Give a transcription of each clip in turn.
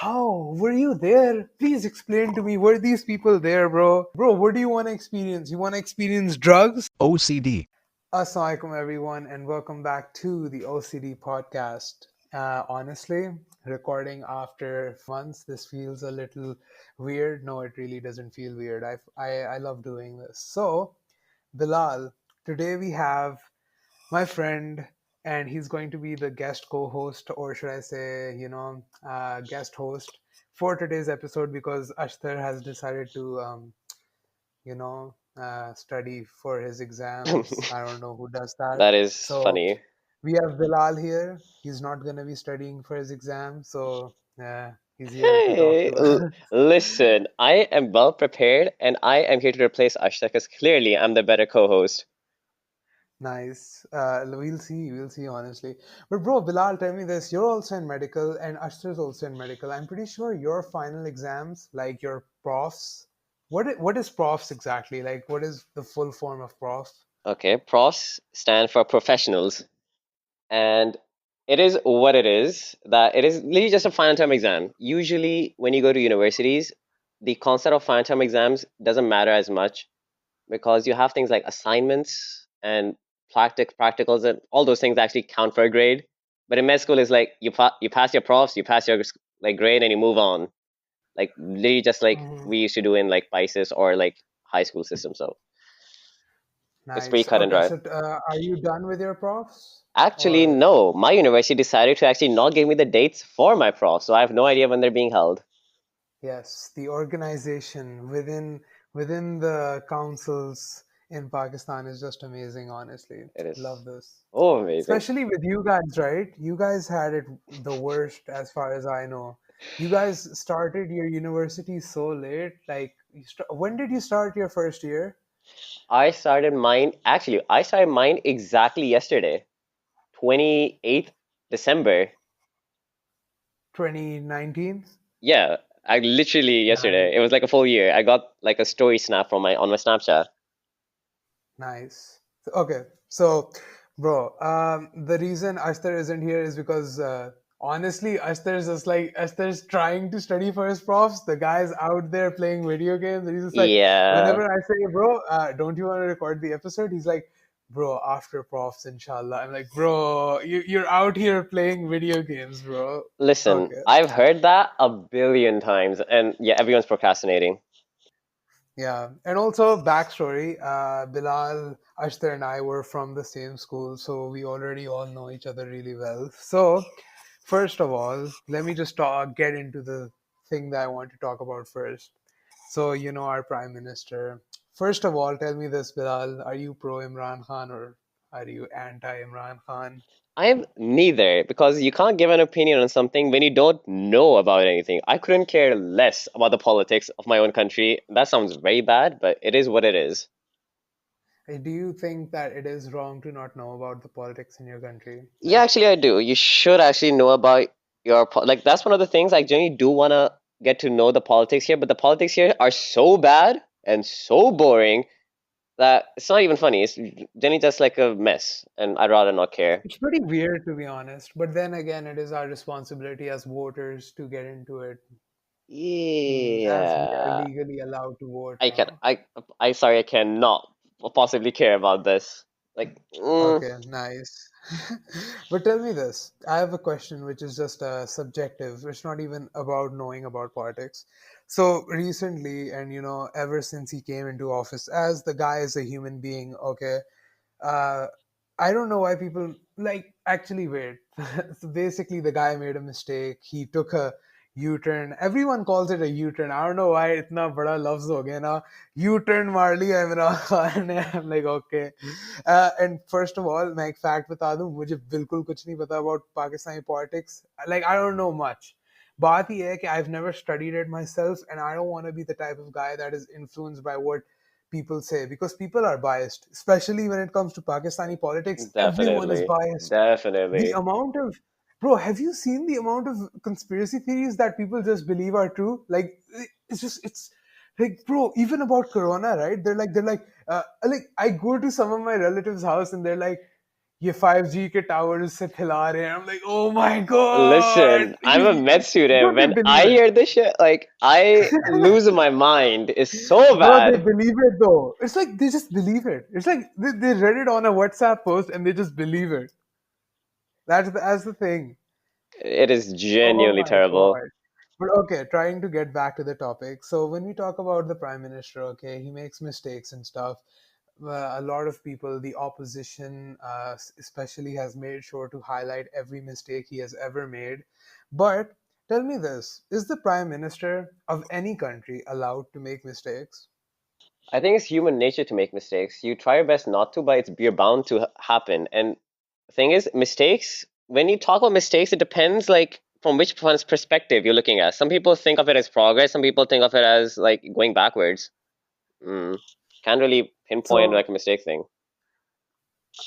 How were you there? Please explain to me. Were these people there, bro? Bro, what do you want to experience? You want to experience drugs? OCD. Assalamu alaikum, everyone, and welcome back to the OCD podcast. Honestly, recording after months, this feels a little weird. No, it really doesn't feel weird. I love doing this. So, Bilal, today we have my friend, and he's going to be the guest co-host, or should I say, guest host for today's episode because Ashtar has decided to, study for his exams. I don't know who does that. That is So funny. we have Bilal here. He's not going to be studying for his exam, so he's here to talk Hey, to us. listen, I am well prepared and I am here to replace Ashtar because clearly I'm the better co-host. Nice. We'll see. We'll see, honestly. But bro, Bilal, tell me this. You're also in medical, and Ashtar's also in medical. I'm pretty sure your final exams, like your profs, what is profs exactly? Like, what is the full form of prof? Okay, PROS stand for professionals, and it is what it is, that it is literally just a final term exam. Usually, when you go to universities, the concept of final term exams doesn't matter as much because you have things like assignments and practicals and all those things actually count for a grade. But in med school, it's like you pass your profs, you pass your like grade, and you move on. Like literally just like Mhm. we used to do in like PICES or like high school system. So it's pretty Nice. cut and Okay, dry. so are you done with your profs? Actually, Or no. My university decided to actually not give me the dates for my prof, so I have no idea when they're being held. yes, the organization within the councils in Pakistan is just amazing, honestly. It Love is this. oh amazing. Especially with you guys, right? You guys had it the worst as far as I know. You guys started your university so late. Like, when did you start your first year? I started mine exactly yesterday, 28th December. 2019? Yeah, I literally Nice. yesterday. It was like a full year. I got like a story snap from my on my Snapchat. Nice. Okay, so, bro, the reason Ashtar isn't here is because honestly, Ashtar's trying to study for his profs. The guy's out there playing video games, and he's just like, Yeah. whenever I say, bro, don't you want to record the episode? He's like, bro, after profs, inshallah. I'm like, bro, you're out here playing video games, bro. Listen, Okay. I've heard that a billion times, and yeah, everyone's procrastinating. Yeah, and also backstory. Bilal, Ashtar, and I were from the same school, so we already all know each other really well. So, first of all, let me just get into the thing that I want to talk about first. So, our Prime Minister. First of all, tell me this, Bilal. Are you pro Imran Khan or are you anti Imran Khan? I am neither because you can't give an opinion on something when you don't know about anything. I couldn't care less about the politics of my own country. That sounds very bad, but it is what it is. Do you think that it is wrong to not know about the politics in your country? Yeah, Like, actually, I do. You should actually know about like that's one of the things I genuinely do want to get to know the politics here, but the politics here are so bad and so boring that it's not even funny. It's generally just like a mess, and I'd rather not care. it's pretty weird, to be honest. But then again, it is our responsibility as voters to get into it, as we are Yeah, legally allowed to vote I can. now. I sorry, I cannot possibly care about this. Like, Okay, nice. But tell me this. I have a question which is just subjective. It's not even about knowing about politics. So recently, and ever since he came into office, as the guy is a human being, okay, uh, I don't know why people like actually wait. So basically, the guy made a mistake. He took a U-turn. Everyone calls it a U-turn. I don't know why इतना बड़ा लफ्ज हो गया ना. U-turn मार लिया इमरान खान ने. I'm like, okay. And first of all, मैं एक fact बता दूं. मुझे बिल्कुल कुछ नहीं पता about Pakistani politics. Like, I don't know much. बात ये है कि I've never studied it myself, and I don't want to be the type of guy that is influenced by what people say, because people are biased, especially when it comes to Pakistani politics. Everyone is definitely, biased. The definitely. amount of Bro, have you seen the amount of conspiracy theories that people just believe are true? Like, it's like, bro, even about corona, right? They're like I go to some of my relatives' house and they're like, ये 5G के towers से खिला रहे हैं. I'm like, oh my god! Listen, I'm a med Bro, student. they When believe I it. hear this shit, like I lose my mind. It's so Bro, they bad. believe it though. It's like they just believe it. It's like they read it on a WhatsApp post and they just believe it. That's the thing. It is Oh genuinely my terrible. god. But okay, trying to get back to the topic. So when we talk about the prime minister, okay, he makes mistakes and stuff. A lot of people, the opposition especially, has made sure to highlight every mistake he has ever made. But tell me this: is the prime minister of any country allowed to make mistakes? I think it's human nature to make mistakes. You try your best not to, but you're bound to happen. And the thing is, mistakes, when you talk about mistakes, it depends like from which one's perspective you're looking at. Some people think of it as progress, some people think of it as like going backwards. Mm. Can't really pinpoint So like a mistake thing.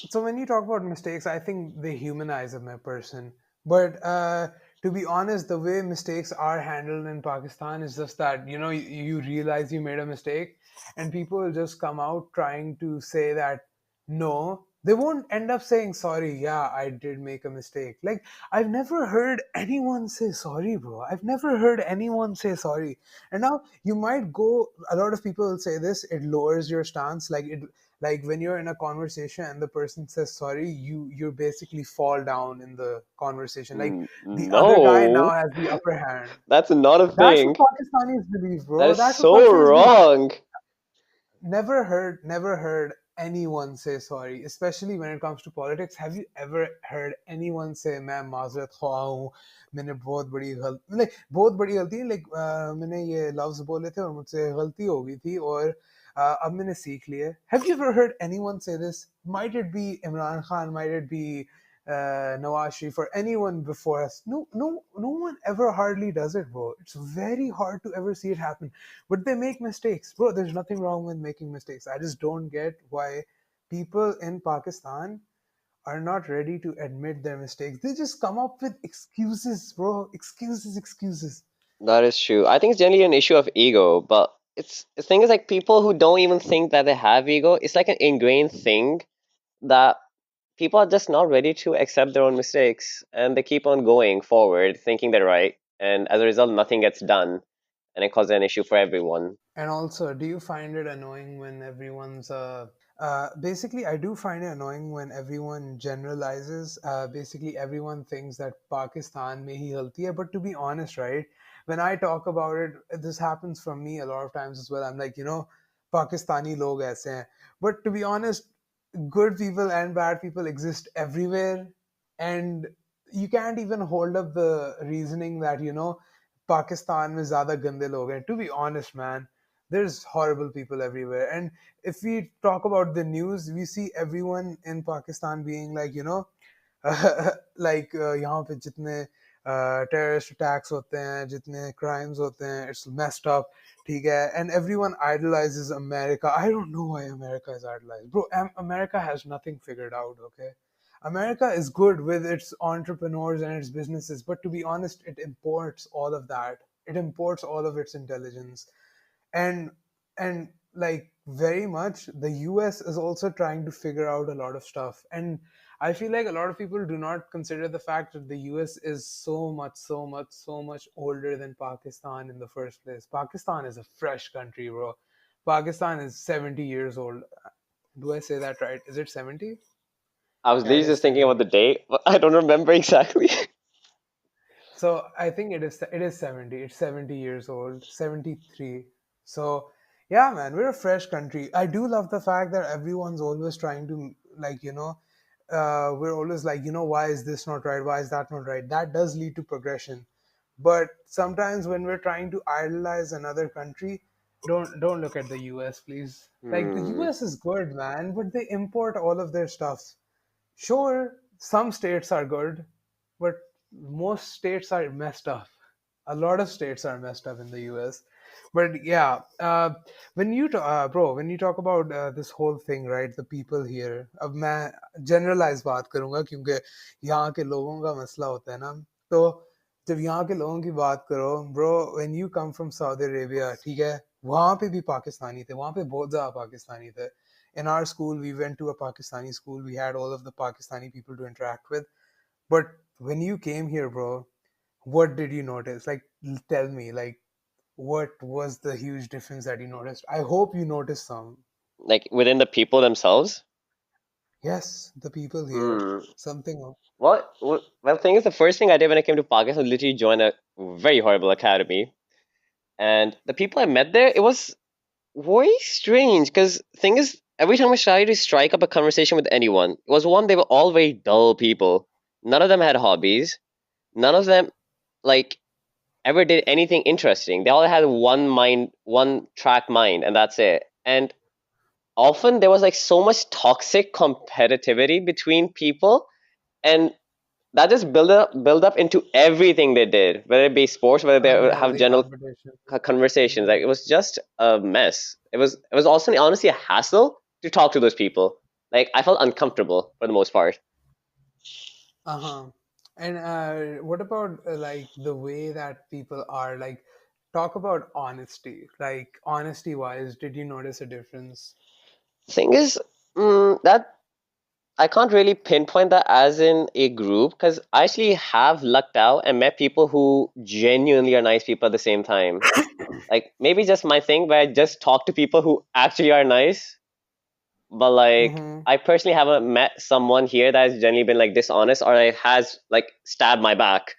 so when you talk about mistakes, I think they humanize a person. But to be honest, the way mistakes are handled in Pakistan is just that you realize you made a mistake, and people will just come out trying to say that no, they won't end up saying sorry. Yeah, I did make a mistake. Like I've never heard anyone say sorry, bro. I've never heard anyone say sorry. And now you might go. A lot of people will say this. It lowers your stance. Like when you're in a conversation and the person says sorry, you basically fall down in the conversation, like the other guy now No, has the upper hand. that's not a That's what thing. Pakistanis believe, That bro. is That's what so Pakistanis believe. wrong. Never heard anyone say sorry, especially when it comes to politics. Have you ever heard anyone say मैं माजरत ख्वाह हूँ, मैंने बहुत बड़ी गलती, like बहुत बड़ी गलती है, like मैंने ये लफ्ज बोले थे और मुझसे गलती हो गई थी और अब मैंने सीख लिया. Have you ever heard anyone say this? Might it be Imran Khan, might it be Nawaz Sharif, or anyone before us? No one ever hardly does it, bro. It's very hard to ever see it happen, but they make mistakes, bro. There's nothing wrong with making mistakes. I just don't get why people in Pakistan are not ready to admit their mistakes. They just come up with excuses, bro. Excuses. That is true. I think it's generally an issue of ego, but it's the thing is like people who don't even think that they have ego, it's like an ingrained thing that people are just not ready to accept their own mistakes and they keep on going forward thinking they're right, and as a result nothing gets done and it causes an issue for everyone. And also, do you find it annoying when basically, I do find it annoying when everyone generalizes. Basically, everyone thinks that Pakistan may he healthy hai. But to be honest, right, when I talk about it, this happens from me a lot of times as well. I'm like, Pakistani log aise hain. But to be honest, good people and bad people exist everywhere. And you can't even hold up the reasoning that, Pakistan में ज़्यादा गंदे लोग हैं. To be honest, man, there's horrible people everywhere. And if we talk about the news, we see everyone in Pakistan being like, like यहाँ पे जितने terrorist attacks होते हैं, जितने crimes होते हैं, it's messed up, ठीक है? And everyone idolizes America. I don't know why America is idolized, bro. America has nothing figured out, okay? America is good with its entrepreneurs and its businesses, but to be honest, it imports all of that. It imports all of its intelligence, and like very much the US is also trying to figure out a lot of stuff. And I feel like a lot of people do not consider the fact that the US is so much older than Pakistan in the first place. Pakistan is a fresh country, bro. Pakistan is 70 years old. Do I say that right? Is it 70? I was Yeah, it literally is just thinking about 70. the date, but I don't remember exactly. So I think it is 70. It's 70 years old, 73. So yeah, man, we're a fresh country. I do love the fact that everyone's always trying to, like, we're always like, why is this not right? Why is that not right? That does lead to progression. But sometimes when we're trying to idolize another country, don't look at the US, please. Like the Hmm. US is good, man, but they import all of their stuff. Sure, some states are good, but most states are messed up. A lot of states are messed up in the US. But yeah, when you talk about this whole thing, right? The people here. अब मैं generalize बात करूंगा क्योंकि यहाँ के लोगों का मसला होता है ना. तो जब यहाँ के लोगों की बात करो, bro, when you come from Saudi Arabia, ठीक है, वहाँ पे भी पाकिस्तानी थे, वहाँ पे बहुत ज़्यादा पाकिस्तानी थे. In our school, we went to a Pakistani school. We had all of the Pakistani people to interact with. But when you came here, bro, what did you notice? Like, tell me, like, what was the huge difference that you noticed? I hope you noticed some. Like within the people themselves. Yes, the people here. Hmm. Something. Well, thing is, the first thing I did when I came to Pakistan was literally join a very horrible academy, and the people I met there, it was very strange. Because thing is, every time I tried to strike up a conversation with anyone, it was one, they were all very dull people. None of them had hobbies. None of them like ever did anything interesting. They all had one mind, one track mind, and that's it. And often there was like so much toxic competitivity between people, and that just build up into everything they did, whether it be sports, whether they have Unhealthy general competition. conversations. Like it was just a mess. It was also honestly a hassle to talk to those people. Like I felt uncomfortable for the most part. Uh-huh. And what about like the way that people are like talk about honesty. Like honesty wise, did you notice a difference? Thing is, that I can't really pinpoint that as in a group, because I actually have lucked out and met people who genuinely are nice people at the same time. Like maybe just my thing where I just talk to people who actually are nice, but like Mm-hmm. I personally haven't met someone here that has generally been like dishonest or like, has like stabbed my back.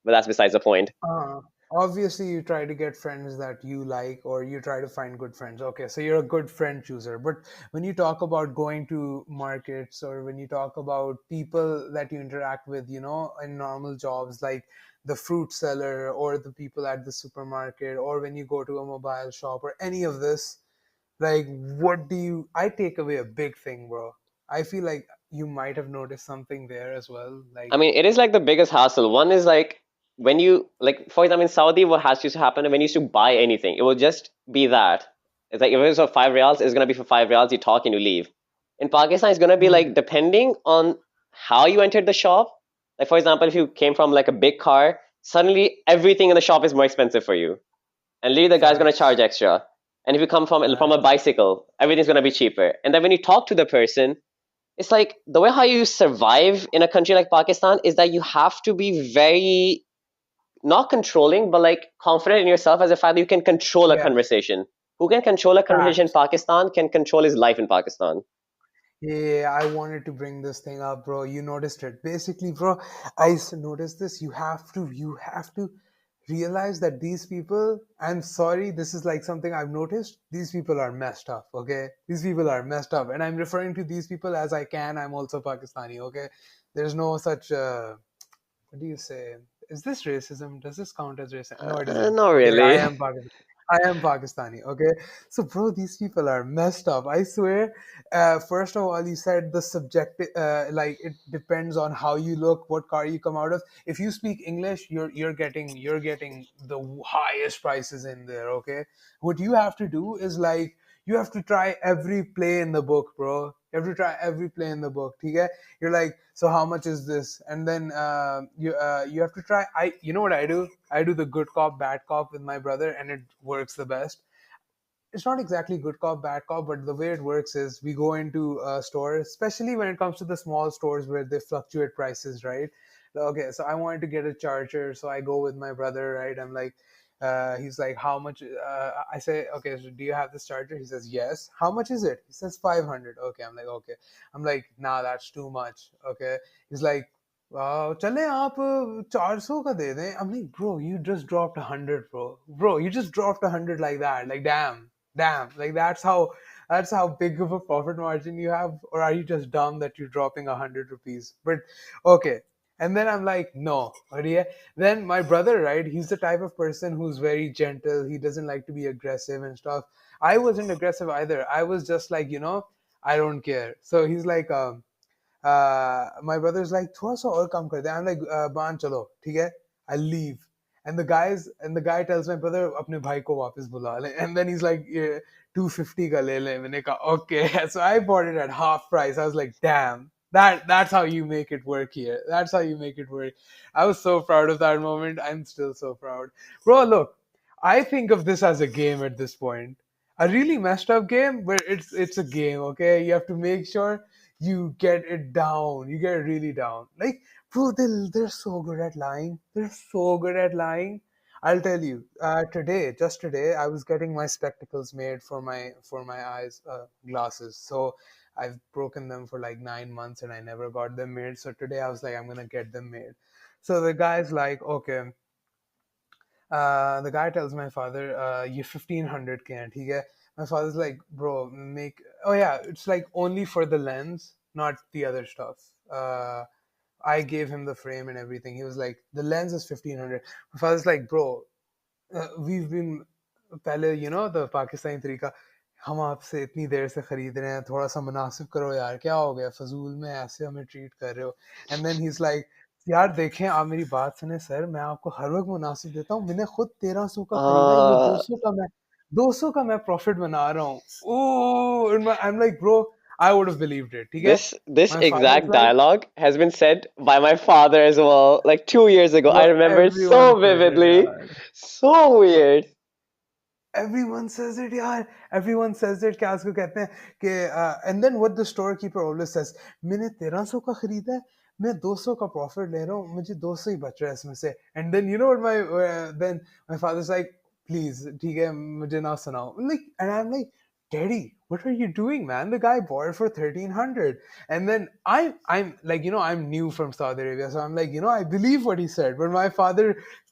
But that's besides the point. Uh, Obviously, you try to get friends that you like, or you try to find good friends. Okay, so you're a good friend chooser. But when you talk about going to markets, or when you talk about people that you interact with, in normal jobs, like the fruit seller, or the people at the supermarket, or when you go to a mobile shop, or any of this, like, what do you? I take away a big thing, bro. I feel like you might have noticed something there as well. I Like, mean, it is like the biggest hassle. One is like when you like, for example, in Saudi, what has used to happen when you used to buy anything, it will just be that. It's like if it was for 5 riyals, it's gonna be for 5 riyals. You talk and you leave. In Pakistan, it's gonna be like hmm, depending on how you entered the shop. Like for example, if you came from like a big car, suddenly everything in the shop is more expensive for you, and later the guy's gonna charge facts, extra. And if you come from a facts. bicycle, everything's gonna be cheaper. And then when you talk to the person, it's like the way how you survive in a country like Pakistan is that you have to be very not controlling, but like confident in yourself as a fact that you can control a Yes, conversation. Who can control a conversation in facts. Pakistan can control his life in Pakistan. Yeah, I wanted to bring this thing up, bro. You noticed it. Basically, bro, I noticed this. You have to realize that these people, I'm sorry, this is like something I've noticed. These people are messed up, okay? These people are messed up. And I'm referring to these people as I can. I'm also Pakistani, okay? There's no such, what do you say? Is this racism? Does this count as racism? No, it isn't. Not Okay, really. I am Pakistani. Okay, so bro, these people are messed up. I swear. First of all, you said the subject, like it depends on how you look, what car you come out of. If you speak English, you're getting the highest prices in there. Okay, what you have to do is like you have to try every play in the book, bro. You have to try every play in the book. Okay, you're like, so how much is this? And then you have to try. You know what I do? I do the good cop bad cop with my brother, and it works the best. It's not exactly good cop bad cop, but the way it works is we go into a store, especially when it comes to the small stores where they fluctuate prices, right? Okay, so I wanted to get a charger, so I go with my brother, right? I'm like, he's like, how much? I say, okay, so do you have this charger? He says yes. How much is it? He says 500. Okay, I'm like, okay. I'm like, nah, that's too much. Okay. He's like, चले आप 400 का दे दें. I'm like, bro, you just dropped 100, bro, you just dropped 100 like that. Like, damn, like that's how big of a profit margin you have. Or are you just dumb that you're dropping 100 rupees? But okay. And then I'm like, no. But yeah, then my brother, right, he's the type of person who's very gentle. He doesn't like to be aggressive and stuff. I wasn't aggressive either. I was just like, I don't care. So he's like, my brother's like, थोड़ा सा और कम कर दे. I'm like, मान चलो, ठीक है? I leave. And the guy tells my brother, अपने भाई को वापस बुला ले. And then he's like, yeah, 250 का ले ले. मैंने कहा, okay. So I bought it at half price. I was like, damn. That's how you make it work here. That's how you make it work. I was so proud of that moment. I'm still so proud. Bro, look, I think of this as a game at this point. a really messed up game, but it's a game. Okay, you have to make sure you get it down. You get it really down. Like, bro, they're so good at lying. They're so good at lying. I'll tell you. Just today, I was getting my spectacles made for my eyes glasses. So I've broken them for like 9 months, and I never got them made. So today, I was like, I'm gonna get them made. So the guy's like, okay. The guy tells my father, "You 1500 can't." He get my father's like, "Bro, make oh yeah, it's like only for the lens, not the other stuff." I gave him the frame and everything. He was like, "The lens is 1500." My father's like, "Bro, we've been पहले the Pakistani तरीका हम आपसे इतनी देर से खरीद रहे हैं थोड़ा सा मुनासिब करो यार क्या हो गया फजूल में ऐसे हमें ट्रीट कर रहे हो and then he is like यार देखें आप मेरी बात सुने सर मैं आपको हर वक्त मुनासिब देता हूँ मैंने खुद 1300 का खरीदा है ये Uh, 200 का मैं 200 का मैं प्रॉफिट बना रहा हूँ oh I am like bro I would have believed it ठीक है this my father is exact like dialogue has been said by my father as well, like 2 years ago. bro I remember it everyone so says it vividly. yaar So weird. everyone says it यार everyone says it क्या उसको कहते हैं कि and then what the storekeeper always says मैंने 1300 का खरीदा है मैं 200 का प्रॉफिट ले रहा हूँ मुझे 200 ही बच रहा है इसमें से and then you know what my then my father's like please ठीक है मुझे ना सुनाओ like and I'm like daddy what are you doing man the guy bought it for 1300 and then I'm like I'm new from Saudi Arabia so I'm like I believe what he said but my father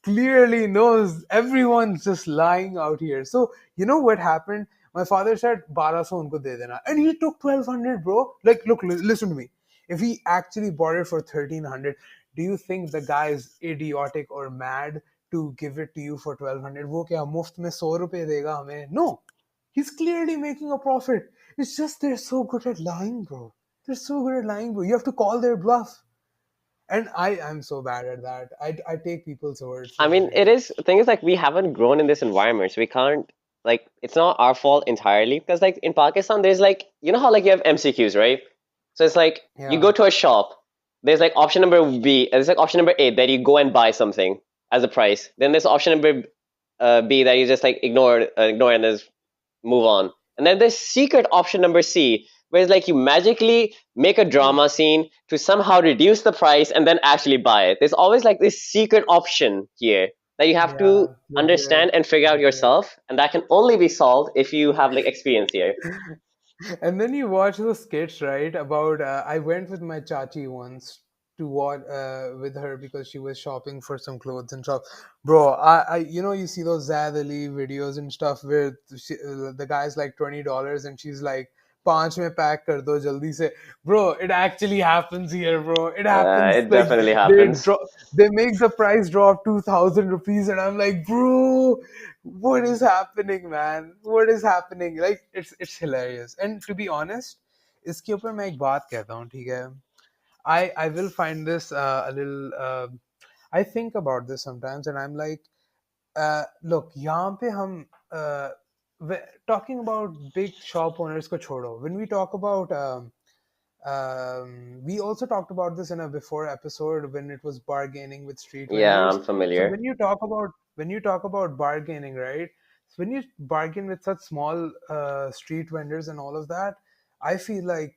clearly knows everyone's just lying out here. So you know what happened? My father said, "1200 unko de dena," and he took 1200, bro. Like, look, listen to me. If he actually bought it for 1300, do you think the guy is idiotic or mad to give it to you for 1200? वो क्या मुफ्त में 100 रुपए देगा हमें? No, he's clearly making a profit. It's just they're so good at lying, bro. They're so good at lying, bro. You have to call their bluff. And I am so bad at that. I take people's words I for mean, it everything. is the thing is like we haven't grown in this environment, so we can't like it's not our fault entirely because like in Pakistan there's like you know how like you have MCQs, right? So it's like you Yeah. go to a shop, there's like option number B, there's like option number A that you go and buy something as a price. Then there's option number B that you just like ignore and just move on. And then there's secret option number C, where it's like you magically make a drama scene to somehow reduce the price and then actually buy it. There's always like this secret option here that you have to Yeah, legit, understand and figure out legit. yourself, and that can only be solved if you have like experience here. And then you watch the sketch, right? About I went with my chachi once to watch with her because she was shopping for some clothes and stuff. Bro, you see those Zad Ali videos and stuff where the guy's like $20 and she's like, "पांच में pack कर दो जल्दी से." Bro, it actually happens here, bro. It happens It like definitely they happens. drop, they make the price drop 2,000 rupees, and I'm like, bro, what is happening, man? What is happening? Like it's hilarious. And to be honest, इसके ऊपर मैं एक बात कहता हूँ, ठीक है? I will find this a little. I think about this sometimes, and I'm like, look, यहाँ पे हम talking about big shop owners को छोड़ो. When we talk about we also talked about this in a before episode when it was bargaining with street Yeah, vendors. I'm So familiar. when you talk about bargaining, right? So when you bargain with such small street vendors and all of that, I feel like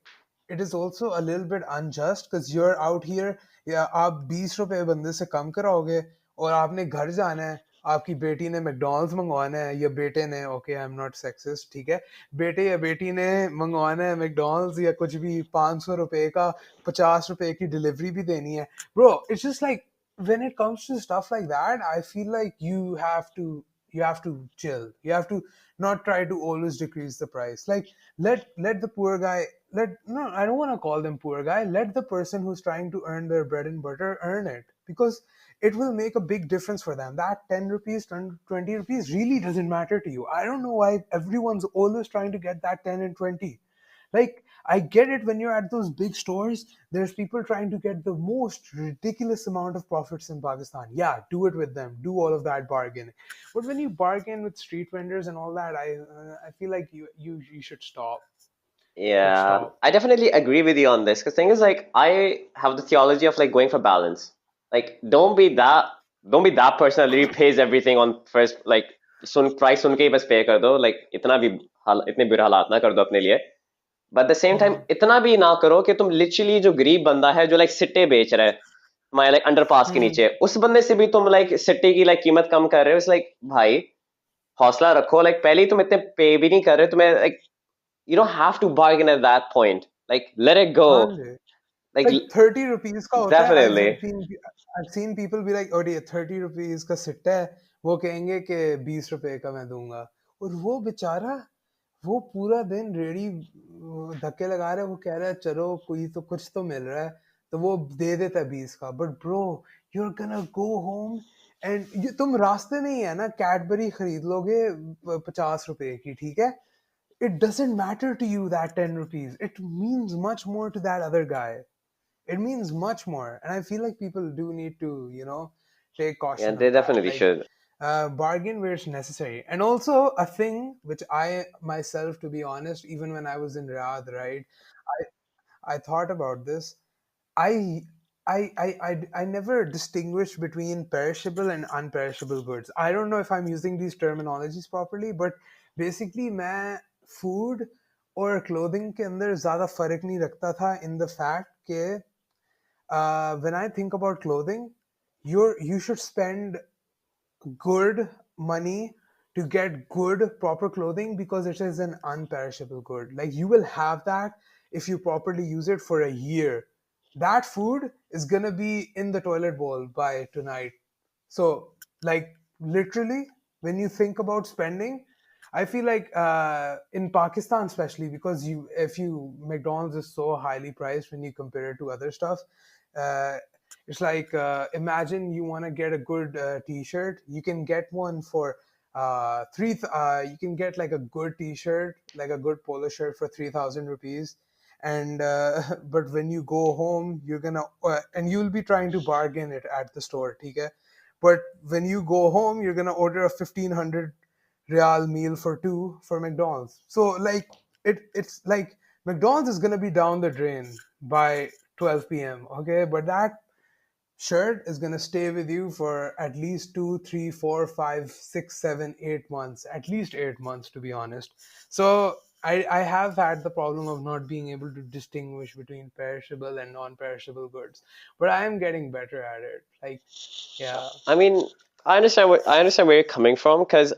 it is also a little bit unjust because you're out here या आप 20 रुपए बंदे से कम कराओगे और आपने घर जाना है आपकी बेटी ने मैकडॉनल्ड्स मंगवाना है या बेटे ने okay I am not sexist ठीक है बेटे या बेटी ने मंगवाना है मैकडॉनल्ड्स या कुछ भी 500 रुपए का 50 रुपए की डिलीवरी भी देनी है bro it's just like when it comes to stuff like that I feel like you have to chill you have to not try to always decrease the price like let the poor guy let no I don't want to call them poor guy let the person who's trying to earn their bread and butter earn it because it will make a big difference for them that 10 rupees 20 rupees really doesn't matter to you I don't know why everyone's always trying to get that 10 and 20 like I get it when you're at those big stores there's people trying to get the most ridiculous amount of profits in Pakistan yeah do it with them do all of that bargaining but when you bargain with street vendors and all that I feel like you should stop should Yeah, stop I definitely agree with you on this. Because thing is, like, I have the theology of like going for balance. Like, don't be that person that literally pays everything on first. Like, sun price sun ke hi bas pay kar do. Like, itna bhi. इतने बुरे हालात ना कर दो अपने लिए, but the same time Hmm. इतना भी ना करो कि तुम लिटरली जो गरीब बंदा है जो लाइक सिट्टे बेच रहा है तुम्हारे लाइक अंडरपास के Hmm. नीचे, उस बंदे से भी तुम लाइक सिट्टे की लाइक कीमत कम कर रहे हो। इट्स लाइक भाई हौसला रखो, लाइक पहले ही तुम इतने पे भी नहीं कर रहे, तुम्हें like you don't have to bargain at that point. Like let it go. हाँ जी. Like Like 30 rupees का होता है. definitely. I've seen people be like, "अरे 30 rupees का सिट्टा है." वो कहेंगे कि 20 रुपए का मैं दूंगा. और वो बेचारा, वो पूरा दिन रेडी धक्के लगा रहा है. वो कह रहा है चलो कोई तो कुछ तो मिल रहा है, तो वो दे देता है 20 का. बट ब्रो, यू आर गना गो होम एंड तुम रास्ते में ही है ना कैडबरी खरीद लोगे 50 रुपए की, ठीक है. It doesn't matter to you that 10 rupees. It means much more to that other guy. It means much more. And I feel like people do need to, take Yeah, caution they of that. definitely Like, should. bargain where it's necessary. And also, a thing which I myself, to be honest, even when I was in Riyadh, right, I thought about this. I I never distinguish between perishable and unperishable goods. I don't know if I'm using these terminologies properly, but basically मैं food और clothing के अंदर ज़्यादा फर्क नहीं रखता था, in the fact कि when I think about clothing, you should spend good money to get good proper clothing because it is an unperishable good. Like you will have that if you properly use it for a year. That food is gonna be in the toilet bowl by tonight. So, like literally, when you think about spending, I feel like in Pakistan, especially because if you McDonald's is so highly priced when you compare it to other stuff. Uh, it's like imagine you want to get a good T-shirt. You can get one for three. You can get like a good T-shirt, like a good polo shirt for 3,000 rupees. And but when you go home, you're gonna and you'll be trying to bargain it at the store, okay? But when you go home, you're gonna order a 1,500 real meal for two for McDonald's. So like it's like McDonald's is gonna be down the drain by 12 p.m. Okay, but that shirt is gonna stay with you for at least 2, 3, 4, 5, 6, 7, 8 months. At least 8 months, to be honest. So I have had the problem of not being able to distinguish between perishable and non-perishable goods, but I am getting better at it. Like, yeah. I mean, I understand where you're coming from because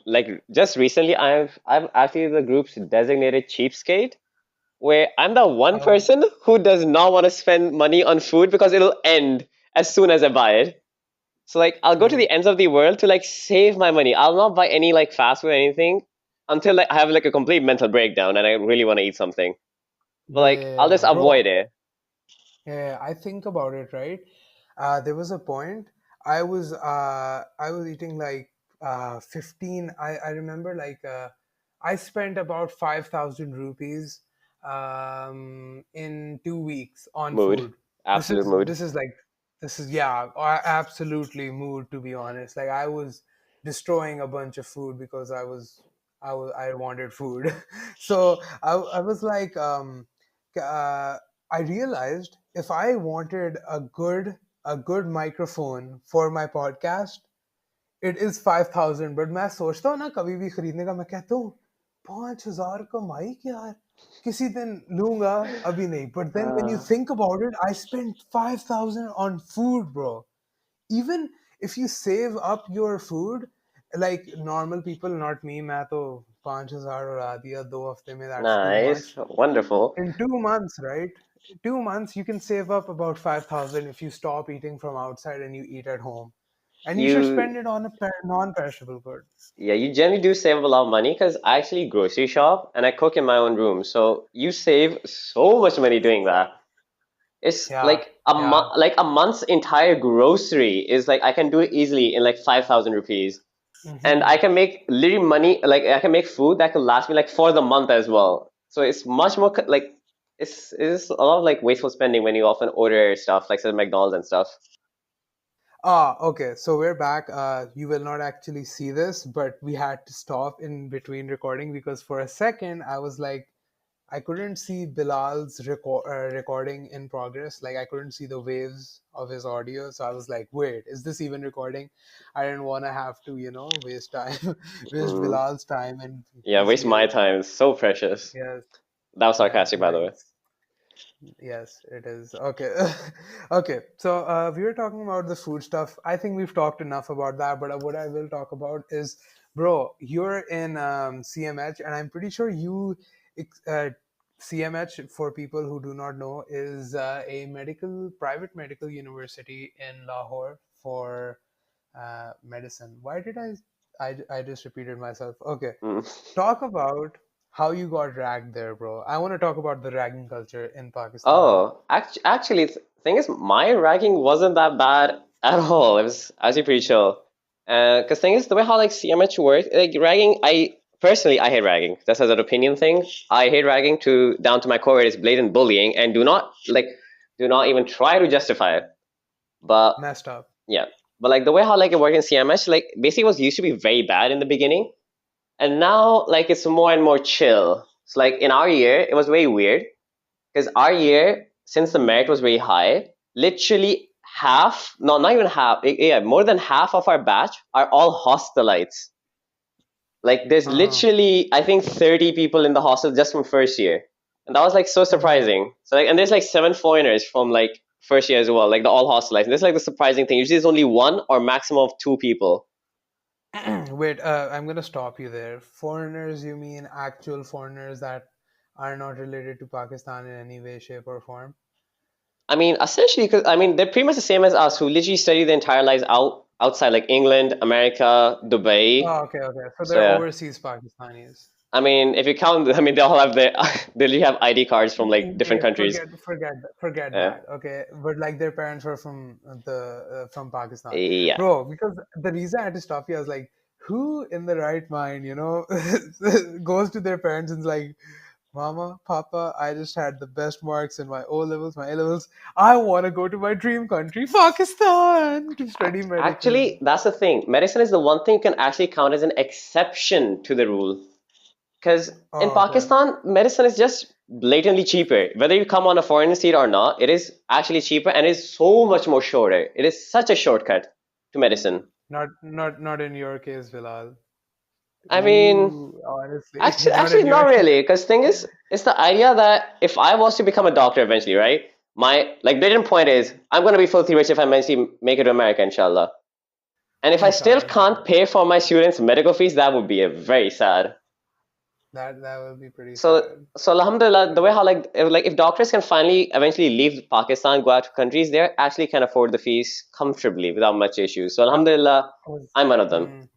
like just recently I've actually the group's designated cheapskate where I'm the one Um, person who does not want to spend money on food because it'll end as soon as I buy it. So like I'll go to True. the ends of the world to like save my money. I'll not buy any like fast food or anything until like I have like a complete mental breakdown and I really want to eat something. But like I'll just Yeah, avoid bro. it. Yeah, I think about it, right? There was a point I was eating like 15. I remember like I spent about 5,000 rupees in 2 weeks on Mood. food. This Absolute is mood. this is like this is yeah, absolutely mood, to be honest. Like I was destroying a bunch of food because I wanted food. So I was like uh, I realized if I wanted a good microphone for my podcast, it is 5,000. But मैं सोचता हूँ ना कभी भी खरीदने का, मैं कहता हूँ 5,000 का माइक यार, किसी दिन लूंगा, अभी नहीं. But then when you Uh, think about it, I spent 5,000 on food, bro. Even if you save up your food, like normal people, not me, मैं तो 5,000 उड़ा दिया 2 हफ्ते में. That's too nice. much. Wonderful. In 2 months, right? 2 months, you can save up about 5,000 if you stop eating from outside and you eat at home. And you should You spend it on a non-perishable good. Yeah, you generally do save a lot of money because I actually grocery shop and I cook in my own room. So you save so much money doing that. It's Yeah, like yeah. like a month's entire grocery is like I can do it easily in like 5,000 rupees. And Hmm. I can make literally money, like I can make food that could last me like for the month as well. So it's much more like it's a lot of like wasteful spending when you often order stuff like say McDonald's and stuff. Ah, okay. So we're back. You will not actually see this, but we had to stop in between recording because for a second I was like, I couldn't see Bilal's recording in progress. Like I couldn't see the waves of his audio. So I was like, wait, is this even recording? I didn't want to have to, waste time, waste Mm. Bilal's time and Yeah, his waste my ear. time. It's so precious. Yes, That was yes, sarcastic, by the way. nice. Yes, it is. Okay. Okay. So we were talking about the food stuff. I think we've talked enough about that, but what I will talk about is, bro, you're in CMH, and I'm pretty sure CMH, for people who do not know, is a private medical university in Lahore for medicine. Why did I just repeated myself. Okay. Mm. Talk about how you got ragged there, bro. I want to talk about the ragging culture in Pakistan. Oh, actually, thing is, my ranking wasn't that bad at all. It was actually pretty chill. Because thing is, the way how like CMH works, like ragging, I hate ragging. That's an opinion thing. I hate ragging to down to my core. It is blatant bullying, and do not even try to justify it. But Messed up. yeah, but like the way how like it worked in CMH, like basically it was used to be very bad in the beginning, and now like it's more and more chill. So like in our year, it was very weird because our year, since the merit was very high, literally half, no, not even half, yeah, more than half of our batch are all hostelites. Like there's Uh-huh. literally, I think 30 people in the hostel just from first year. And that was like so Mm. surprising. So like, and there's like 7 foreigners from like first year as well, like they're all hostelijed. And this is like the surprising thing. Usually there's only one or maximum of 2 people. Wait, I'm gonna stop you there. Foreigners, you mean actual foreigners that are not related to Pakistan in any way, shape, or form? I mean, essentially, because I mean, they're pretty much the same as us who literally study their entire lives outside, like England, America, Dubai. Oh, okay, okay. So So they're yeah. overseas Pakistanis. I mean, if you count, I mean, they all have they literally have ID cards from like different countries. Forget Yeah, that. Okay, but like their parents were from Pakistan, yeah. bro. Because the reason I had to stop you, I was like, who in the right mind, goes to their parents and is like, Mama, Papa, I just had the best marks in my O levels, my A levels. I want to go to my dream country, Pakistan, to study medicine. Actually, that's the thing. Medicine is the one thing you can actually count as an exception to the rule. Because in Oh, okay. Pakistan, medicine is just blatantly cheaper. Whether you come on a foreign seat or not, it is actually cheaper and is so much more shorter. It is such a shortcut to medicine. Not in your case, Bilal. I mean, Ooh, honestly, not actually, in not your case. really. Because thing is, it's the idea that if I was to become a doctor eventually, right? My like blatant point is, I'm gonna be filthy rich if I eventually make it to America, inshallah. And if I still Inshallah, can't inshallah. pay for my students' medical fees, that would be a very sad. That will be pretty So, sad. so Alhamdulillah, the Okay. way how if doctors can finally eventually leave Pakistan, go out to countries, they actually can afford the fees comfortably without much issues. So I, Alhamdulillah, I was I'm one of them. mm,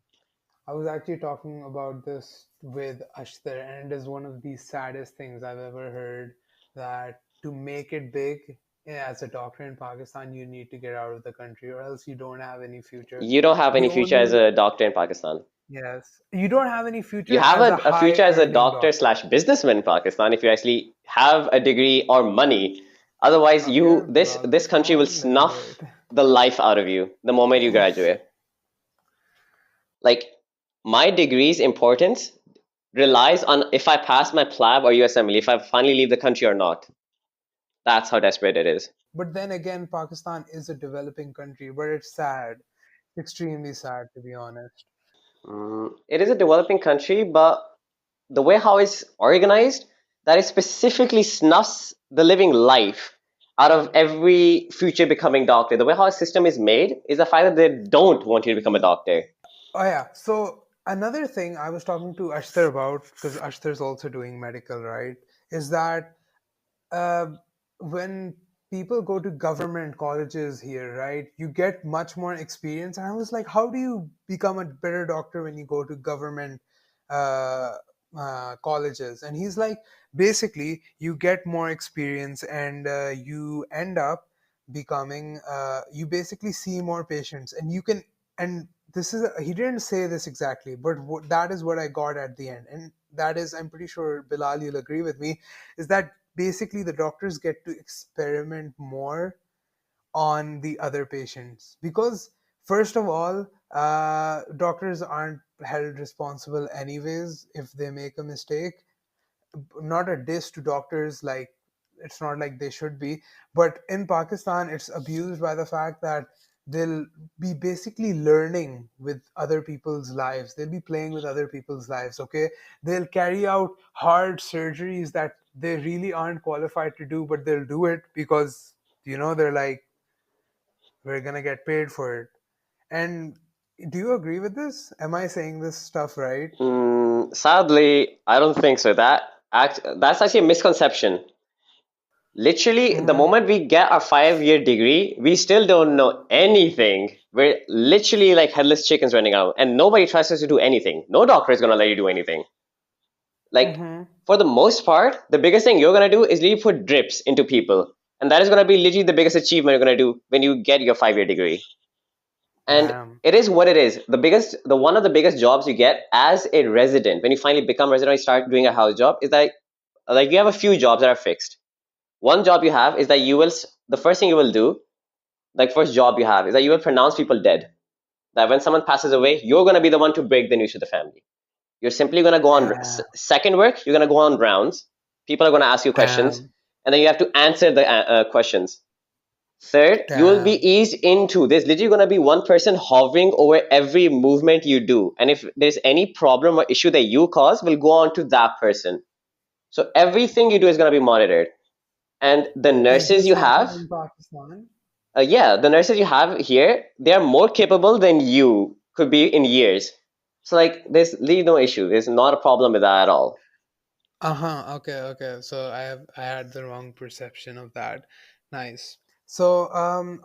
I was actually talking about this with Ashtar, and it is one of the saddest things I've ever heard. That to make it big as a doctor in Pakistan, you need to get out of the country, or else you don't have any future. You don't have The any future as only a doctor in Pakistan. Yes, you don't have any You future have as a a future high as a earning doctor doctor. slash businessman in Pakistan if you actually have a degree or money. Otherwise, Okay, Bilal, this country will don't snuff elaborate. the life out of you the moment you graduate. Like my degree's importance relies on if I pass my PLAB or USMLE, if I finally leave the country or not. That's how desperate it is. But then again, Pakistan is a developing country, but it's sad, extremely sad to be honest. It is a developing country, but the way how it's organized, that it specifically snuffs the living life out of every future becoming doctor. The way how a system is made is the fact that they don't want you to become a doctor. Oh yeah. So another thing I was talking to Ashtar about, because Ashtar's also doing medical, right? Is that uh, when people go to government colleges here, right, you get much more experience. And I was like, how do you become a better doctor when you go to government uh, colleges? And he's like, basically, you get more experience and you end up becoming, you basically see more patients and you can, and this is, he didn't say this exactly, but that is what I got at the end. And that is, I'm pretty sure, Bilal, you'll agree with me, is that basically the doctors get to experiment more on the other patients because first of all doctors aren't held responsible anyways if they make a mistake, not a diss to doctors, like it's not like they should be, but in Pakistan it's abused by the fact that they'll be basically learning with other people's lives, they'll be playing with other people's lives. Okay, they'll carry out hard surgeries that they really aren't qualified to do, but they'll do it because they're like, we're gonna get paid for it. And do you agree with this? Am I saying this stuff right? Sadly, I don't think so. That's actually a misconception. Literally, the Mm-hmm. moment we get our 5 year degree, we still don't know anything. We're literally like headless chickens running out, and nobody trusts us to do anything. No doctor is gonna let you do anything. Like, Mm-hmm. for the most part, the biggest thing you're gonna do is literally put drips into people, and that is gonna be literally the biggest achievement you're gonna do when you get your 5 year degree. And Damn. it is what it is. The one of the biggest jobs you get as a resident when you finally become resident, or you start doing a house job, is that like you have a few jobs that are fixed. One job you have is that the first thing you will do, like first job you have, is that you will pronounce people dead. That when someone passes away, you're going to be the one to break the news to the family. You're simply going to go on Damn. second work. You're going to go on rounds. People are going to ask you questions, Damn. and then you have to answer the questions. Third, you will be Damn. eased into. There's literally going to be one person hovering over every movement you do, and if there's any problem or issue that you cause, will go on to that person. So everything you do is going to be monitored. And the Is nurses this you have, happening in Pakistan? yeah, the nurses you have here, they are more capable than you could be in years. So like, there's really no issue. There's not a problem with that at all. Uh-huh. Okay, okay. So I had the wrong perception of that. Nice. So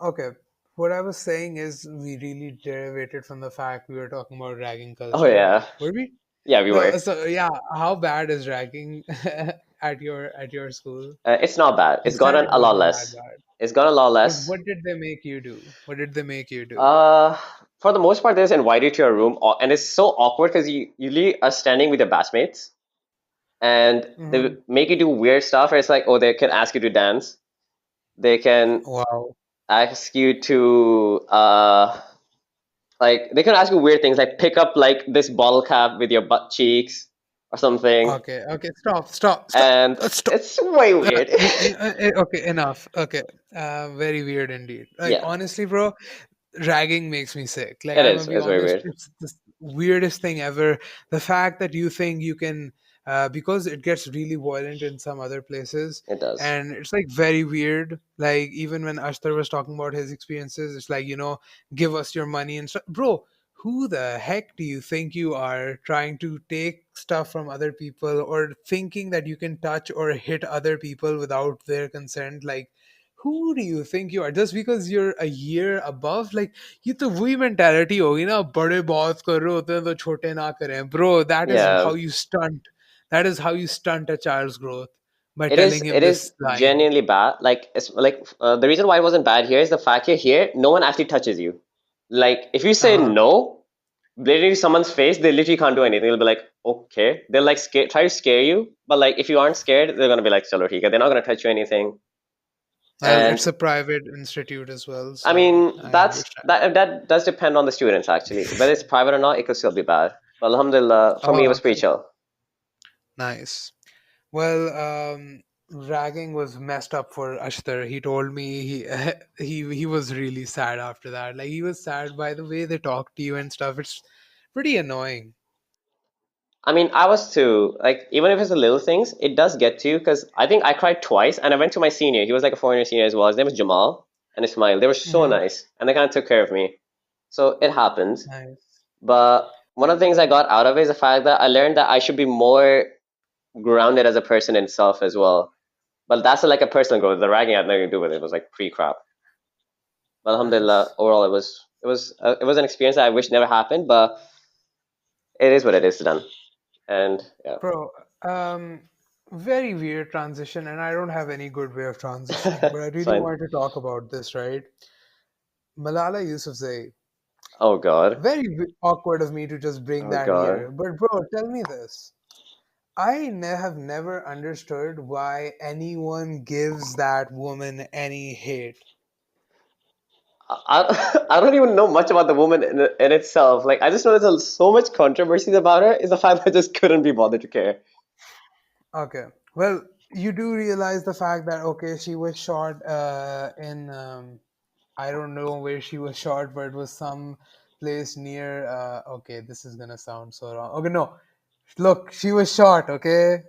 okay. What I was saying is we really derivated from the fact we were talking about ragging Oh culture. yeah, Were we? yeah, we were. So yeah, how bad is ragging at your school? It's not bad. You It's said gotten it a lot wasn't that less. bad. It's gotten a lot But less. what did they make you do? What did they make you do? Uh, for the most part, they just invite you to your room, and it's so awkward because you usually are standing with your batchmates, and they Hmm. make you do weird stuff. Where it's like, oh, they can ask you to dance. They can Wow. ask you to like they can ask you weird things like pick up like this bottle cap with your butt cheeks or something, Okay, okay, stop, stop, stop, and stop. it's way weird. Okay, enough. Okay, very weird indeed. Like Yeah, honestly, bro, ragging makes me sick. Like it I'm is. gonna be It's very honest, weird. it's the weirdest thing ever. The fact that you think you can, because it gets really violent in some other places, It does. and it's like very weird. Like even when Ashtar was talking about his experiences, it's like give us your money and stuff, bro. Who the heck do you think you are trying to take stuff from other people or thinking that you can touch or hit other people without their consent? Like who do you think you are just because you're a year above? Like ये तो वही mentality होगी ना, बड़े बहुत कर रहे होते हैं तो छोटे ना करें, bro. That is Yeah, how you stunt, that is how you stunt a child's growth, by it is. telling him It this is line. genuinely bad. Like it's like the reason why it wasn't bad here is the fact you're here. No one actually touches you. Like if you say Uh-huh. no, literally someone's face, they literally can't do anything. They'll be like, okay. They'll like try to scare you, but like if you aren't scared, they're gonna be like, chalo, theek hai. They're not gonna touch you anything. Well, And it's a private institute as well, I so mean, I understand. that does depend on the students actually. Whether it's private or not, it could still be bad. But alhamdulillah, for me, it Oh, was pretty okay. chill. Nice. Well, ragging was messed up for Ashtar. He told me he was really sad after that. Like he was sad by the way they talk to you and stuff. It's pretty annoying. I mean, I was too. Like, even if it's the little things, it does get to you because I think I cried twice, and I went to my senior. He was like a 4 year senior as well. His name was Jamal and Ismail. They were so Hmm. nice, and they kind of took care of me. So it happens. Nice. But one of the things I got out of it is the fact that I learned that I should be more grounded as a person in self as well. But that's like a personal growth. The ragging had nothing to do with it. It was like pre crap. But alhamdulillah, Nice. overall, it was an experience that I wish never happened, but it is what it is done. And yeah, Bro, very weird transition, and I don't have any good way of transitioning, but I it's really fine. wanted to talk about this, right? Malala Yousafzai. Oh god, Very awkward of me to just bring oh that god. here. But bro, tell me this. Have never understood why anyone gives that woman any hate. I don't even know much about the woman in itself. Like I just know there's so much controversy about her. Is the fact that I just couldn't be bothered to care. Okay. Well, you do realize the fact that okay, she was shot in I don't know where she was shot, but it was some place near. Okay, this is gonna sound so wrong. Okay, no, look, she was shot. Okay,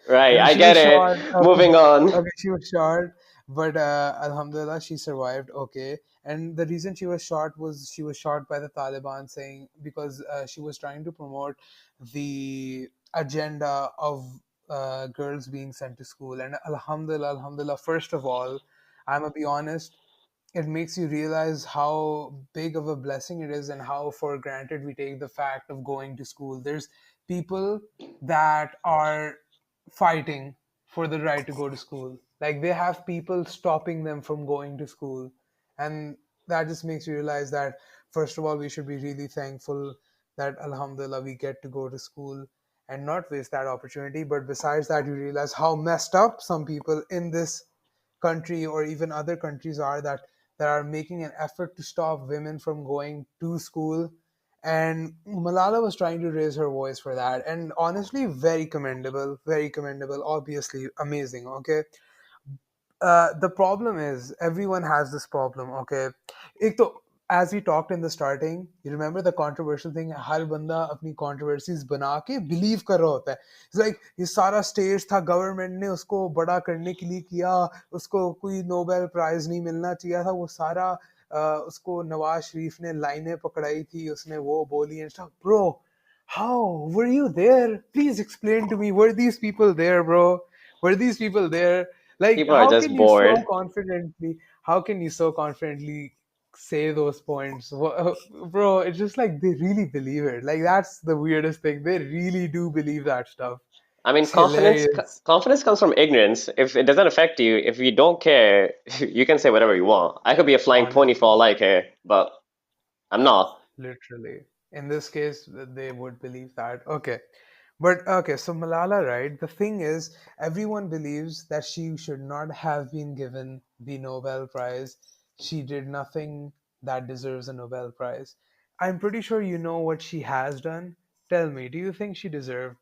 Right, I she get was it. shot. Okay, Moving on. okay, she was shot, but Alhamdulillah, she survived. Okay, and the reason she was shot was she was shot by the Taliban, saying because she was trying to promote the agenda of girls being sent to school. And Alhamdulillah, Alhamdulillah. First of all, I'm gonna be honest, it makes you realize how big of a blessing it is and how for granted we take the fact of going to school. There's people that are fighting for the right to go to school. Like they have people stopping them from going to school. And that just makes you realize that, first of all, we should be really thankful that, Alhamdulillah, we get to go to school and not waste that opportunity. But besides that, you realize how messed up some people in this country or even other countries are, that are making an effort to stop women from going to school. And Malala was trying to raise her voice for that, and honestly, very commendable, obviously amazing. Okay, the problem is everyone has this problem. Okay, एक तो, as we talked in the starting, you remember the controversial thing, हर बंदा अपनी controversies बना के believe कर रहा होता है. It's like ये सारा stage था, government ने उसको बड़ा करने के लिए किया, उसको कोई Nobel Prize नहीं मिलना चाहिए था, वो सारा उसको नवाज शरीफ ने लाइनें पकड़ाई थी, उसने वो बोली and stuff. Bro, how were you there? Please explain to me. Were these people there, bro? Were these people there? Like, People are just bored. how can you so confidently say those points? Bro, it's just like they really believe it. Like, that's the weirdest thing. They really do believe that stuff. I mean, It's hilarious. confidence comes from ignorance. If it doesn't affect you, if you don't care, you can say whatever you want. I could be a flying pony for Honestly, all I care, but I'm not. literally. In this case, they would believe that. Okay. But okay, so Malala, right? The thing is, everyone believes that she should not have been given the Nobel Prize. She did nothing that deserves a Nobel Prize. I'm pretty sure you know what she has done. Tell me, do you think she deserved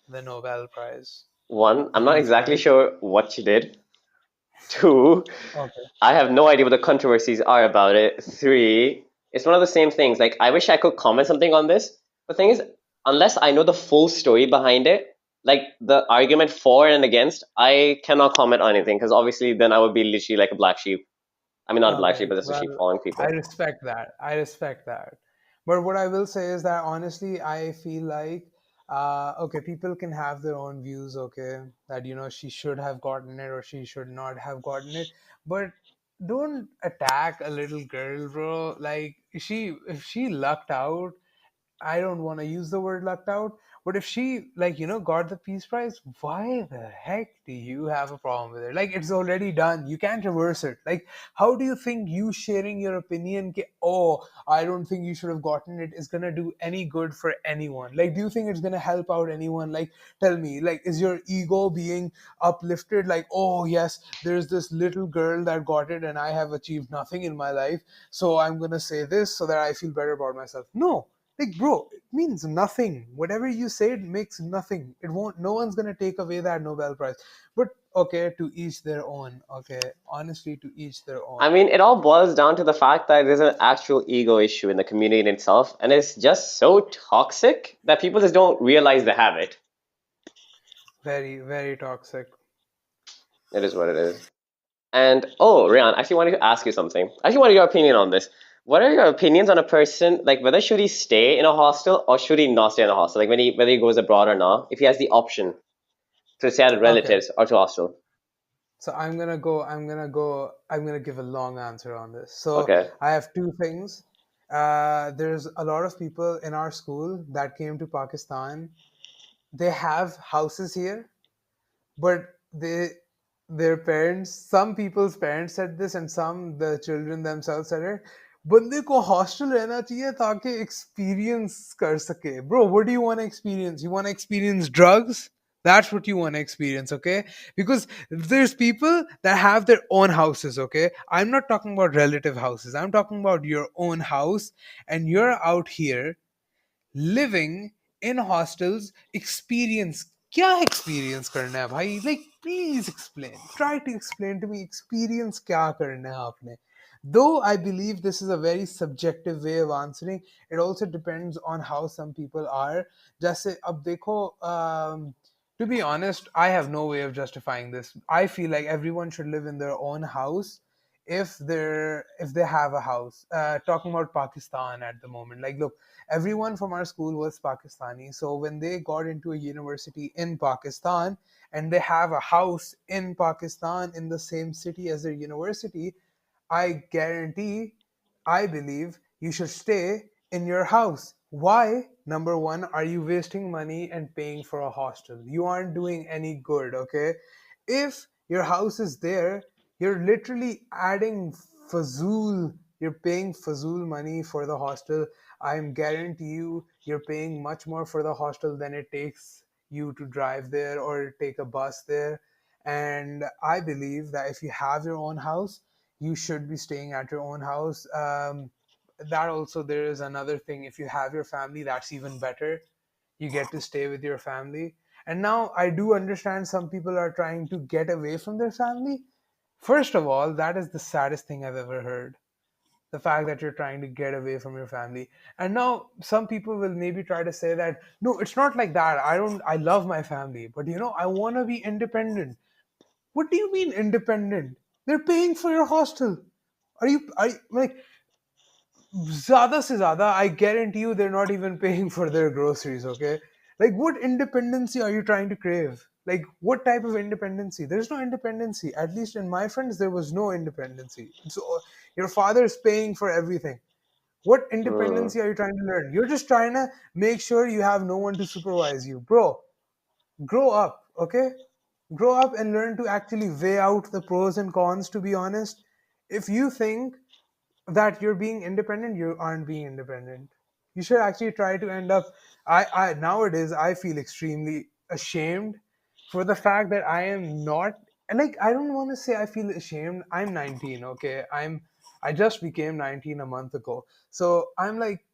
the Nobel Prize, One, the I'm not Peace exactly Prize? sure what she did. Two, Okay, I have no idea what the controversies are about it. Three, it's one of the same things. Like, I wish I could comment something on this. The thing is, unless I know the full story behind it, like the argument for and against, I cannot comment on anything because obviously then I would be literally like a black sheep. I mean, not a black okay. sheep, but just a sheep Well, following I people. respect that. I respect that. But what I will say is that honestly, I feel like okay, people can have their own views. Okay, that she should have gotten it or she should not have gotten it, but don't attack a little girl, bro. Like if she lucked out, I don't want to use the word lucked out, but if she, like, got the Peace Prize, why the heck do you have a problem with it? Like, it's already done. You can't reverse it. Like, how do you think you sharing your opinion, oh, I don't think you should have gotten it, is going to do any good for anyone? Like, do you think it's going to help out anyone? Like, tell me, like, is your ego being uplifted? Like, oh, yes, there's this little girl that got it and I have achieved nothing in my life. So I'm going to say this so that I feel better about myself. No, like, bro, it means nothing. Whatever you say, it makes nothing. It won't. No one's gonna take away that Nobel Prize. But okay, to each their own. Okay, honestly, to each their I own. mean, it all boils down to the fact that there's an actual ego issue in the community in itself, and it's just so toxic that people just don't realize they have it. Very, very toxic. It is what it is. And oh, Riyan, I actually wanted to ask you something. I actually wanted your opinion on this. What are your opinions on a person, like whether should he stay in a hostel or should he not stay in a hostel? Like when he whether he goes abroad or not, if he has the option to stay at Okay, relatives or to hostel. so I'm gonna go. I'm gonna give a long answer on this. So Okay. I have two things. There's a lot of people in our school that came to Pakistan. They have houses here, but their parents, some people's parents said this and some the children themselves said it, बंदे को hostel रहना चाहिए ताकि experience कर सके. Bro, what do you want to experience? You want to experience drugs? That's what you want to experience. Okay, because there's people that have their own houses. Okay, I'm not talking about relative houses, I'm talking about your own house, and you're out here living in hostels. Experience क्या experience करना है भाई? Like please explain, try to explain to me, experience क्या करना है आपने? Though I believe this is a very subjective way of answering, it also depends on how some people are. जैसे अब देखो, to be honest, I have no way of justifying this. I feel like everyone should live in their own house if they have a house. Talking about Pakistan at the moment, like look, everyone from our school was Pakistani. So when they got into a university in Pakistan and they have a house in Pakistan in the same city as their university, I guarantee, I believe you should stay in your house. Why? Number one, are you wasting money and paying for a hostel? You aren't doing any good, okay? If your house is there, you're literally adding fazul, you're paying fazul money for the hostel. I'm guarantee you, you're paying much more for the hostel than it takes you to drive there or take a bus there. And I believe that if you have your own house, you should be staying at your own house. That also, there is another thing. If you have your family, that's even better. You get to stay with your family. And now I do understand some people are trying to get away from their family. First of all, that is the saddest thing I've ever heard. The fact that you're trying to get away from your family. And now some people will maybe try to say that, no, it's not like that. I love my family, but I want to be independent. What do you mean independent? They're paying for your hostel. Are you like, ज़्यादा से ज़्यादा, I guarantee you they're not even paying for their groceries, okay? Like, what independency are you trying to crave? Like, what type of independency? There's no independency. At least in my friends, there was no independency. So, your father is paying for everything. What Hmm. independency are you trying to learn? You're just trying to make sure you have no one to supervise you. Bro, grow up, okay? Grow up and learn to actually weigh out the pros and cons, to be honest. If you think that you're being independent, you aren't being independent. You should actually try to end up. I nowadays I feel extremely ashamed for the fact that I am not. And like, I don't want to say I feel ashamed. I'm 19, okay? I just became 19 a month ago. So I'm like,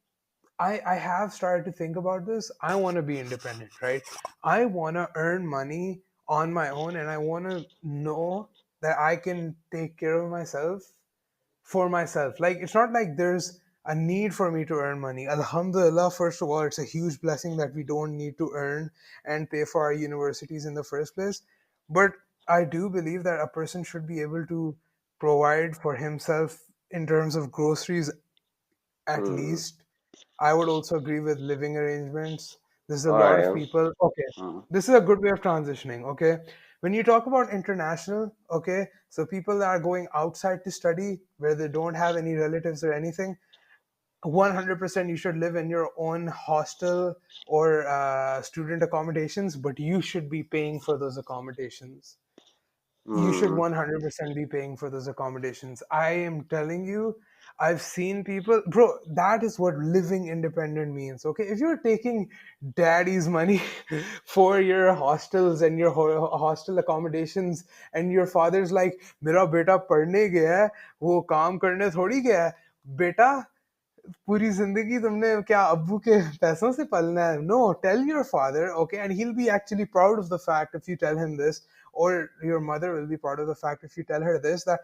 I have started to think about this. I want to be independent, right? I want to earn money on my own, and I want to know that I can take care of myself for myself. Like, it's not like there's a need for me to earn money. Alhamdulillah, first of all, it's a huge blessing that we don't need to earn and pay for our universities in the first place. But I do believe that a person should be able to provide for himself in terms of groceries at Hmm. least. I would also agree with living arrangements. There's a All lot of right. people. Okay, Hmm. this is a good way of transitioning. Okay, when you talk about international, okay, so people that are going outside to study where they don't have any relatives or anything, 100% you should live in your own hostel or student accommodations, but you should be paying for those accommodations. You should Hmm. 100% be paying for those accommodations. I am telling you, I've seen people, bro, that is what living independent means. Okay, if you're taking daddy's money for your hostels and your hostel accommodations, and your father's like, मेरा बेटा पढ़ने गया है, वो काम करने थोड़ी गया है, बेटा पूरी जिंदगी तुमने क्या अब्बू के पैसों से पलना है? No, tell your father, okay, and he'll be actually proud of the fact if you tell him this, or your mother will be proud of the fact if you tell her this, that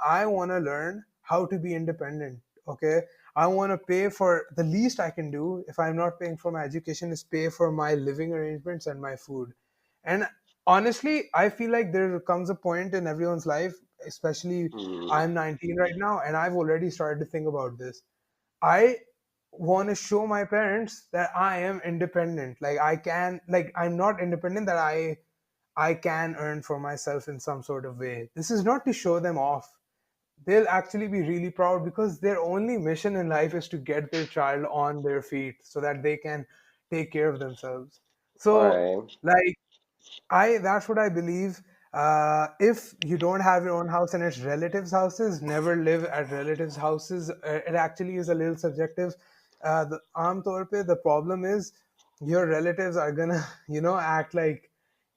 I want to learn how to be independent, okay? I want to pay for the least I can do if I'm not paying for my education is pay for my living arrangements and my food. And honestly, I feel like there comes a point in everyone's life, especially Hmm. I'm 19 right now, and I've already started to think about this. I want to show my parents that I am independent. Like, I can, like, I'm not independent, that I can earn for myself in some sort of way. This is not to show them off. They'll actually be really proud because their only mission in life is to get their child on their feet so that they can take care of themselves. All So, right. like, I that's what I believe. If you don't have your own house and it's relatives' houses, never live at relatives' houses. It actually is a little subjective. The aam taur pe, the problem is your relatives are gonna, act like.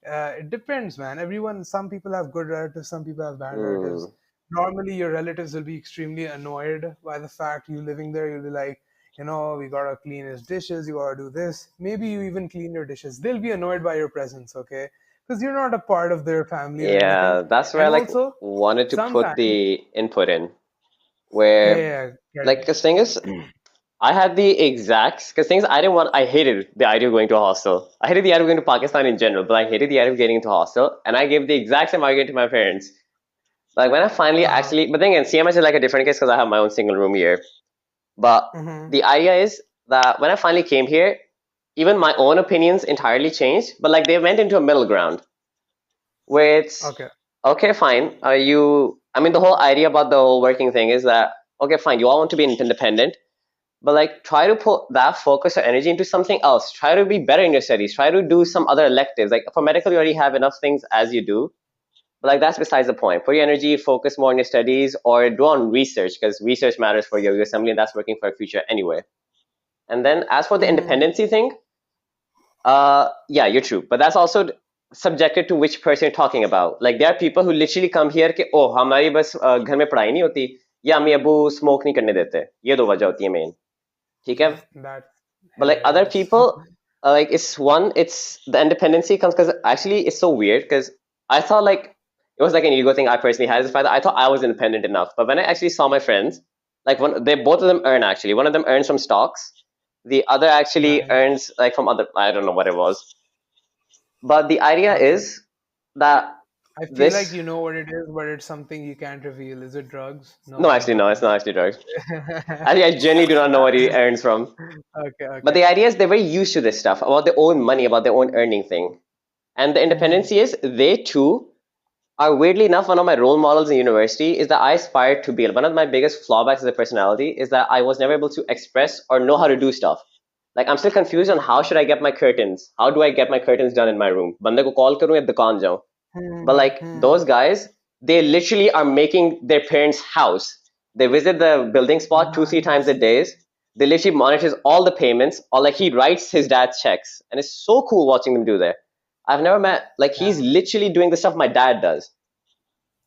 It depends, man. Some people have good relatives, some people have bad relatives. Hmm. Normally, your relatives will be extremely annoyed by the fact you living there. You'll be like, we gotta clean his dishes, you gotta do this. Maybe you even clean your dishes. They'll be annoyed by your presence, okay? Because you're not a part of their family or anything. Yeah, that's where I And like also, wanted to put sometimes, the input in, yeah, where yeah, like, getting cause thing is, I had the exact, because things I didn't want, I hated the idea of going to a hostel. I hated the idea of going to Pakistan in general, but I hated the idea of getting into a hostel. And I gave the exact same argument to my parents. Like when I finally uh-huh. actually, but then again, CMS is like a different case because I have my own single room here. But Mm-hmm. the idea is that when I finally came here, even my own opinions entirely changed, but like they went into a middle ground where it's Okay. okay, fine. Are you, I mean, the whole idea about the whole working thing is that, okay, fine, you all want to be independent, but like try to put that focus or energy into something else. Try to be better in your studies. Try to do some other electives. Like for medical, you already have enough things as you do. But like that's besides the point. Put your energy, focus more on your studies, or do on research because research matters for your assembly, and that's working for a future anyway. And then as for the Mm-hmm. independency thing, yeah, you're true. But that's also subjected to which person you're talking about. Like there are people who literally come here कि oh हमारी बस घर में पढ़ाई नहीं होती या अम्मी अब्बू स्मोक नहीं करने देते ये दो वजह होती है मेन ठीक है That's but like other hilarious. people like it's the independency comes because actually it's so weird because I thought like it was like an ego thing I personally had as a father. I thought I was independent enough, but when I actually saw my friends, like one they both of them earn actually. One of them earns from stocks, the other actually Nice. earns like from other I don't know what it was. But the idea Okay. is that I feel like this you know what it is, but it's something you can't reveal. Is it drugs? no No, actually no it's okay. not actually drugs. I genuinely do not know what he earns from. Okay, But okay. the idea is they're very used to this stuff about their own money, about their own earning thing. And the Mm-hmm. independency is they too are weirdly enough one of my role models in university is that I aspired to be. One of my biggest fallbacks as a personality is that I was never able to express or know how to do stuff. Like I'm still confused on how should I get my curtains? How do I get my curtains done in my room? बंदे को call करूं या दुकान जाऊं? But like those Mm-hmm. guys, they literally are making their parents' house. They visit the building spot two, three times a Nice. day. They literally monitors all the payments, or like he writes his dad's checks, and it's so cool watching them do that. I've never met like he's Damn. literally doing the stuff my dad does.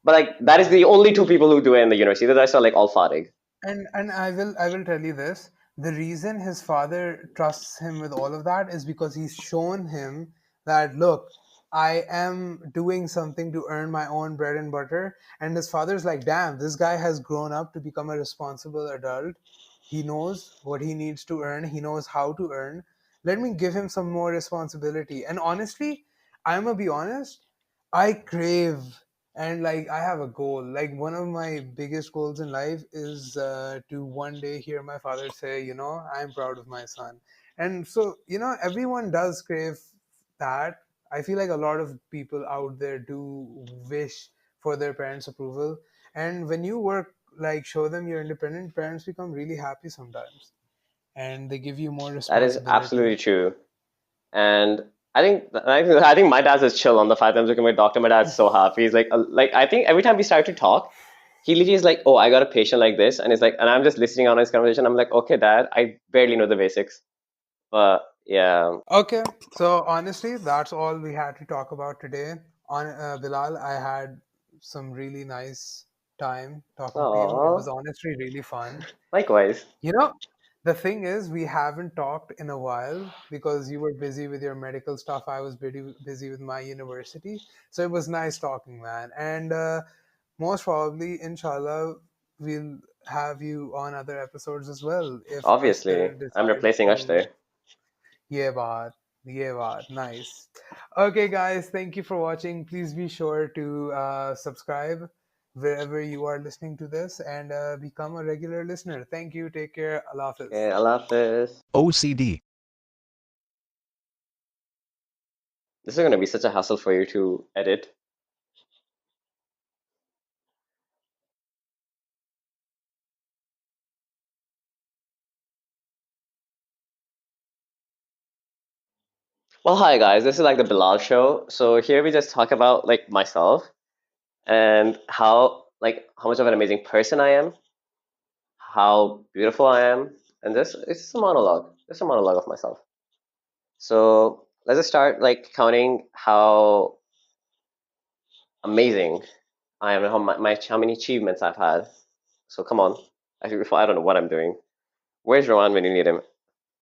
But like that is the Damn. only two people who do it in the university. The rest are like all farig. And I will tell you this. The reason his father trusts him with all of that is because he's shown him that look, I am doing something to earn my own bread and butter. And his father's like, damn, this guy has grown up to become a responsible adult. He knows what he needs to earn, he knows how to earn. Let me give him some more responsibility. And honestly, I'm gonna be honest, I crave and like I have a goal. Like one of my biggest goals in life is to one day hear my father say, I'm proud of my son. And so, everyone does crave that. I feel like a lot of people out there do wish for their parents' approval. And when you work, like show them you're independent, parents become really happy sometimes, and they give you more That is responsibility. absolutely true. And I think my dad's just chill on the fact that I'm looking at my doctor. My dad's so happy. He's like I think every time we start to talk, he literally is like, "Oh, I got a patient like this," and it's like, and I'm just listening on his conversation. I'm like, "Okay, dad, I barely know the basics." But yeah. Okay, so honestly, that's all we had to talk about today. On Bilal, I had some really nice time talking to you. It was Oh, honestly really fun. likewise. You know, the thing is, we haven't talked in a while because you were busy with your medical stuff. I was busy with my university. So it was nice talking, man. And most probably, inshallah, we'll have you on other episodes as well if Obviously, Ashtar I'm decides replacing to. Ashtar. Yeah, baat. Yeah, baat. Nice. Okay, guys, thank you for watching. Please be sure to subscribe wherever you are listening to this and become a regular listener. Thank you. Take care. Allah Okay, Hafiz. Allah Hafiz. OCD. This is gonna be such a hassle for you to edit. Well, hi guys. This is like the Bilal show. So here we just talk about like myself and how much of an amazing person I am, how beautiful I am, and this it's just a monologue. Just a monologue of myself. So let's just start like counting how amazing I am and how many achievements I've had. So come on. Actually, before I don't know what I'm doing. Where's Rowan when you need him?